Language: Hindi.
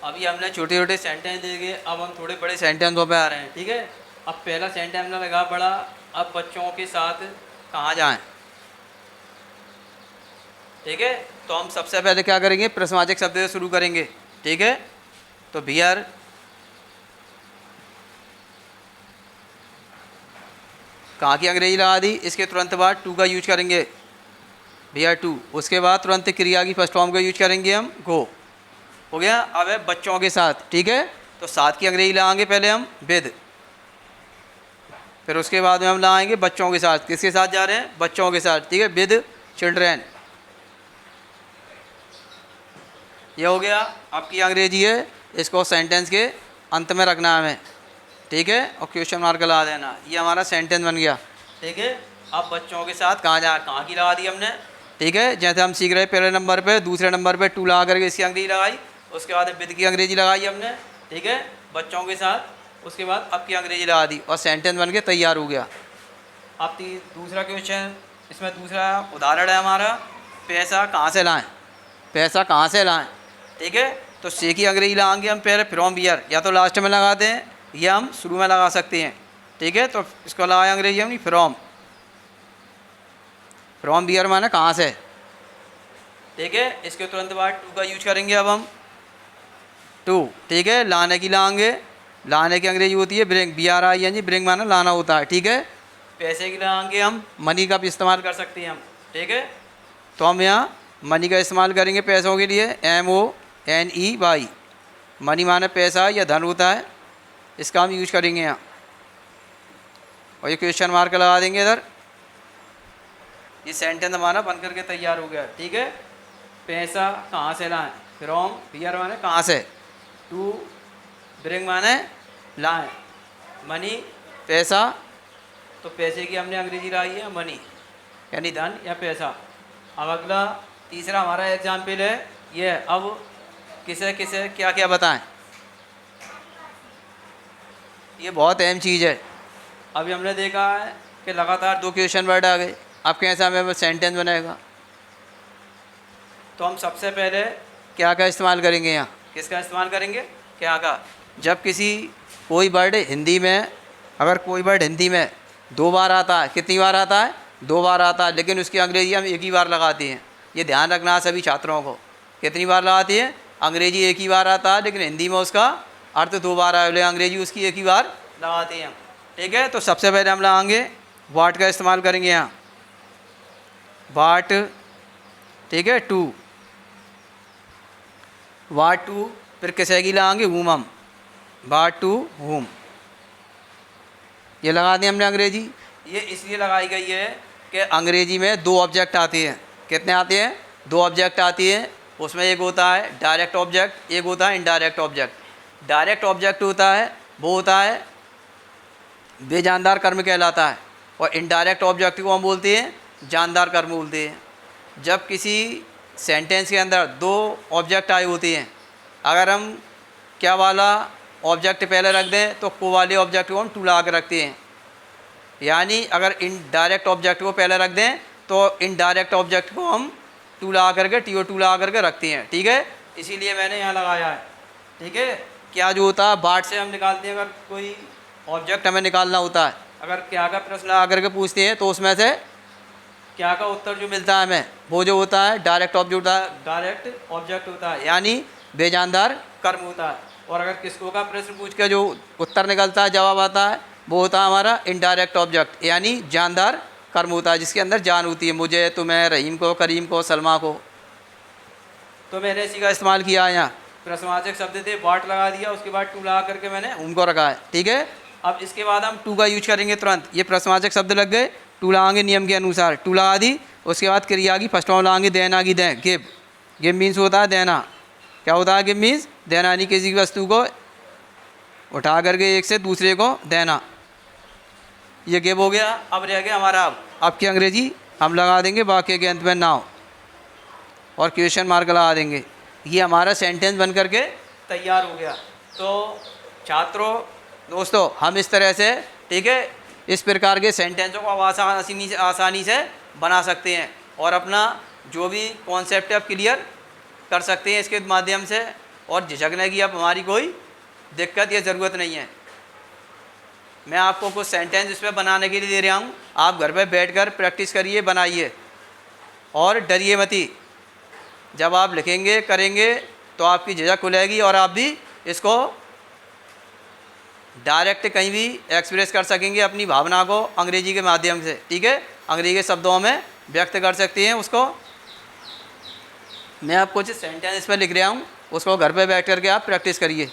अभी हमने छोटे छोटे सेंटेंस देखे, अब हम थोड़े बड़े सेंटेंसों पे आ रहे हैं। ठीक है, अब पहला सेंटेंस हमने लगा पड़ा, अब बच्चों के साथ कहाँ जाएं। ठीक है, तो हम सबसे पहले क्या करेंगे, प्रश्नवाचक शब्द से शुरू करेंगे। ठीक है, तो बियर, कहाँ की अंग्रेजी लगा दी, इसके तुरंत बाद टू का यूज करेंगे, बियर टू। उसके बाद तुरंत क्रिया की फर्स्ट फॉर्म का यूज करेंगे हम, गो। हो गया। अब है बच्चों के साथ। ठीक है, तो साथ की अंग्रेजी लगाएंगे पहले हम, विद। फिर उसके बाद में हम लगाएंगे बच्चों के साथ। किसके साथ जा रहे हैं, बच्चों के साथ। ठीक है, विद चिल्ड्रेन। ये हो गया, आपकी अंग्रेजी है, इसको सेंटेंस के अंत में रखना है हमें। ठीक है, और क्वेश्चन मार्क लगा देना। ये हमारा सेंटेंस बन गया। ठीक है, अब बच्चों के साथ कहाँ जा, कहाँ की लगा दी हमने। ठीक है, जैसे हम सीख रहे हैं, पहले नंबर पे, दूसरे नंबर पे टू लगा करके इसकी अंग्रेजी लगाई, उसके बाद विद की अंग्रेजी लगाई हमने। ठीक है, बच्चों के साथ, उसके बाद अब की अंग्रेजी लगा दी और सेंटेंस बन के तैयार हो गया। अब दूसरा क्वेश्चन, इसमें दूसरा उदाहरण है हमारा, पैसा कहाँ से लाएं, पैसा कहाँ से लाएं। ठीक है, तो से की अंग्रेजी लगाएंगे हम पहले, फ्रॉम बियर, या तो लास्ट में लगाते हैं या हम शुरू में लगा सकते हैं। ठीक है, तो इसको लगाया अंग्रेजी हम, फ्रॉम, फ्रॉम बियर माने कहाँ से। ठीक है, इसके तुरंत बाद टू का यूज करेंगे अब हम, टू। ठीक है, लाने की लाएंगे, लाने की अंग्रेजी होती है ब्रिंग, BRING, ब्रिंग माना लाना होता है। ठीक है, पैसे की लाएंगे हम, मनी का भी इस्तेमाल कर सकते हैं हम। ठीक है, तो हम यहाँ मनी का इस्तेमाल करेंगे पैसों के लिए, MONEY, मनी माने पैसा या धन होता है, इसका हम यूज करेंगे यहाँ। और ये क्वेश्चन मार्क लगा देंगे इधर। ये सेंटेंस हमारा बन करके तैयार हो गया। ठीक है, पैसा कहाँ से लाएं, फ्रॉम बियर माने कहाँ से, टू ब्रिंग माने लाएं, मनी पैसा, तो पैसे की हमने अंग्रेजी लाई है मनी, यानी धन या पैसा। अब अगला तीसरा हमारा एग्जाम्पल है ये। अब किसे किसे क्या क्या बताएं, ये बहुत अहम चीज़ है। अभी हमने देखा है कि लगातार दो क्वेश्चन वर्ड आ गए, अब कैसा हमें सेंटेंस बनेगा। तो हम सबसे पहले क्या का इस्तेमाल करेंगे यहाँ, किसका इस्तेमाल करेंगे, क्या का। जब किसी कोई वर्ड हिंदी में, अगर कोई वर्ड हिंदी में दो बार आता है, कितनी बार आता है, दो बार आता है, लेकिन उसकी अंग्रेजी हम एक ही बार लगाते हैं। ये ध्यान रखना है सभी छात्रों को। कितनी बार लगाती है, अंग्रेजी एक ही बार आता है, लेकिन हिंदी में उसका अर्थ दो बार आए, लेकिन अंग्रेजी उसकी एक ही बार लगाते हैं हम। ठीक है, तो सबसे पहले हम लगाएंगे वाट का इस्तेमाल करेंगे यहाँ, वाट। ठीक है, टू, वाट टू। फिर किसे की लगाएंगे, हुम हम, वाट टू हुम। ये लगा दी हमने अंग्रेजी। ये इसलिए लगाई गई है कि अंग्रेजी में दो ऑब्जेक्ट आते हैं। कितने आते हैं, दो ऑब्जेक्ट आती हैं। उसमें एक होता है डायरेक्ट ऑब्जेक्ट, एक होता है इनडायरेक्ट ऑब्जेक्ट। डायरेक्ट ऑब्जेक्ट होता है, वो होता है बेजानदार कर्म कहलाता है, और इनडायरेक्ट ऑब्जेक्ट को हम बोलते हैं जानदार कर्म बोलते हैं। जब किसी सेंटेंस के अंदर दो ऑब्जेक्ट आए होते हैं, अगर हम क्या वाला ऑब्जेक्ट पहले रख दें तो को वाले ऑब्जेक्ट को हम टू लगा कर रखते हैं, यानी अगर इनडायरेक्ट ऑब्जेक्ट को पहले रख दें तो इनडायरेक्ट ऑब्जेक्ट को हम टू लगा करके, TO2 लगा करके रखते हैं। ठीक है, इसीलिए मैंने यहाँ लगाया है। ठीक है, क्या जो होता है बाट से हम निकालते हैं, अगर कोई ऑब्जेक्ट हमें निकालना होता है, अगर क्या का प्रश्न लगा करके पूछते हैं तो उसमें से क्या का उत्तर जो मिलता है हमें, वो जो होता है डायरेक्ट ऑब्जेक्ट होता है, यानी बेजानदार कर्म होता है। और अगर किसको का प्रश्न पूछ के जो उत्तर निकलता है, जवाब आता है, वो होता है हमारा इनडायरेक्ट ऑब्जेक्ट, यानी जानदार कर्म होता है, जिसके अंदर जान होती है, मुझे, तुम्हें, रहीम को, करीम को, सलमा को। तो मैंने इसी का इस्तेमाल किया है यहाँ। प्रश्नवाचक शब्द थे, वाट लगा दिया, उसके बाद टू लगा करके मैंने उनको रखा है। ठीक है, अब इसके बाद हम टू का यूज करेंगे तुरंत। ये प्रश्नवाचक शब्द लग गए, टू लगाएंगे नियम के अनुसार, टू लगा दी। उसके बाद क्रिया की फर्स्ट फॉर्म लगाएंगे, देना की दें, गिव। गिव मीन्स होता है देना। क्या होता है, गिव मीन्स देना, यानी किसी की वस्तु को उठा करके एक से दूसरे को देना। ये गिव हो गया। अब रह गया हमारा अब की अंग्रेजी हम लगा देंगे वाक्य के अंत में नाउ, और क्वेश्चन मार्क लगा देंगे। ये हमारा सेंटेंस बन करके तैयार हो गया। तो छात्रों, दोस्तों, हम इस तरह से, ठीक है, इस प्रकार के सेंटेंसों को आसानी से बना सकते हैं, और अपना जो भी कॉन्सेप्ट है आप क्लियर कर सकते हैं इसके माध्यम से। और झिझकने की अब हमारी कोई दिक्कत या ज़रूरत नहीं है। मैं आपको कुछ सेंटेंस इस पर बनाने के लिए दे रहा हूँ, आप घर पे बैठकर प्रैक्टिस करिए, बनाइए और डरिए मती। जब आप लिखेंगे करेंगे तो आपकी झिझक खुलेगी और आप भी इसको डायरेक्ट कहीं भी एक्सप्रेस कर सकेंगे अपनी भावना को अंग्रेजी के माध्यम से। ठीक है, अंग्रेजी के शब्दों में व्यक्त कर सकती हैं उसको। मैं आपको कुछ सेंटेंस इस पर लिख रहा हूँ, उसको घर पे बैठ करके आप प्रैक्टिस करिए।